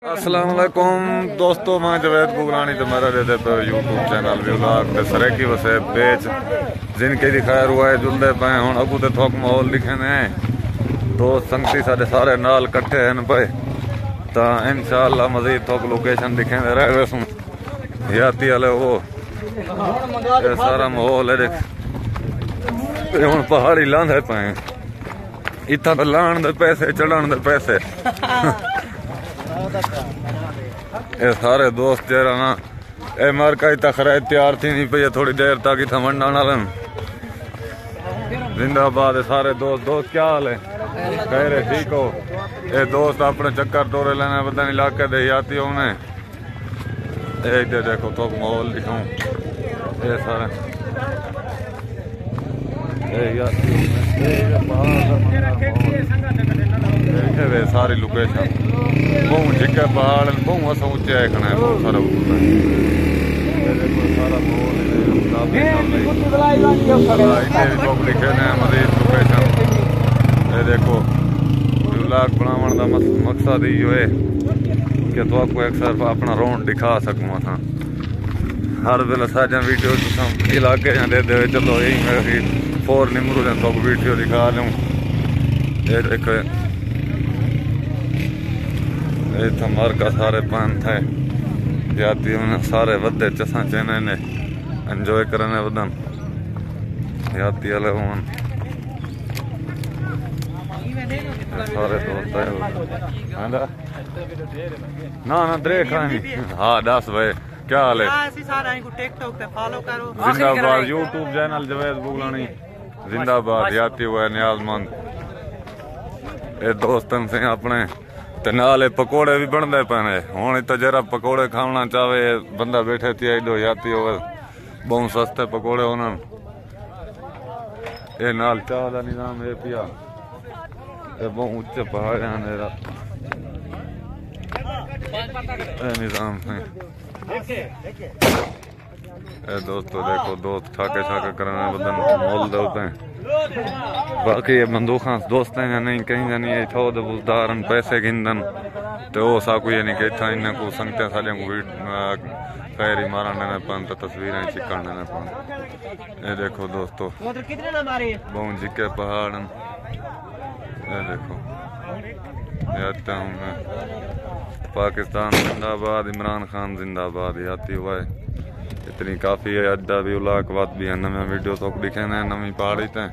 अस्सलाम वालेकुम दोस्तों, मैं जवेद बुगलानी तो मेरा दे पे यूट्यूब चैनल भी व्लॉग ते सरेकी वसे बेच जिनके दी खैर हुआ है जुलदे पे हुण अगू ते थोक माहौल लिखे ने दोस्त संगती साडे सारे नाल इकट्ठे हैं पे ता इंशाअल्लाह मजीद थोक लोकेशन दिखे दे रहे वसू याती वाले वो ये सारा माहौल है देख हुण पहाड़ी लांदे पे इतना तो लाण दे पैसे चढ़ाण दे पैसे ये सारे दोस्त जरा ना ए मार्का तखरा तैयार थी नहीं पे थोड़ी देर तक इतना मंडा जिंदाबाद सारे दोस्त क्या हाल है? कह रहे ठीक हो? ये दोस्त अपने चक्कर तोड़े लेने पता नहीं इलाके दे आती होने इधर देखो तो माहौल दिखाऊं ये सारे सारी लोकेशन बहुत जिके पहाड़ बहुत असा ऊंचे आखना है बहुत सारा सारा लिखे ने मजीद लोकेशन ये देखो व्लॉग बनाने का मकसद यो है कि तो आपको एक सिर्फ अपना राउंड दिखा सकूँ असा हर वेले साझा वीडियो इलाके दे दे चलो यही मेरी फोर निमरू ने तो वीडियो दिखा लूँ ये देखो इतना मर का सारे पंथ है जाती उन्हें सारे वधे चसा चेने ने एंजॉय करने वदन जाती वाले हुन सारे दोस्त है ना देख हाँ दस भाई क्या हाल है? जिंदाबाद यूट्यूब चैनल जवेद बुगलानी जिंदाबाद जाती हुआ न्याजमंद ये दोस्तन से अपने नाले पकौड़े भी बनते पे हूँ तो जरा पकौड़े खाना चाहे बंदा बैठे थी एडो जाती हो बहुत सस्ते पकौड़े उन्होंने ये नाल चाह का निजाम ये पिया ये बहुत उच्चे पहाड़ हैं निजाम है ये दोस्तों देखो दोस्त ठाके ठाके करने बदन मोल देते हैं बाकी ये बंदूक दोस्त हैं या नहीं कहीं जानी ये छो बुजदारन पैसे गिनदन तो वो साकू ये नहीं कहता इन्हें को संगते साले को खैरी मारने ने पन तो तस्वीरें चिकड़ने ने पन ये देखो दोस्तों बहुत जिके पहाड़ ये देखो याता हूँ मैं पाकिस्तान जिंदाबाद इमरान खान जिंदाबाद याती हुआ है इतनी काफ़ी है अड्डा भी उलाक बात भी है नवे वीडियो तो दिखे नवी पहाड़ी ते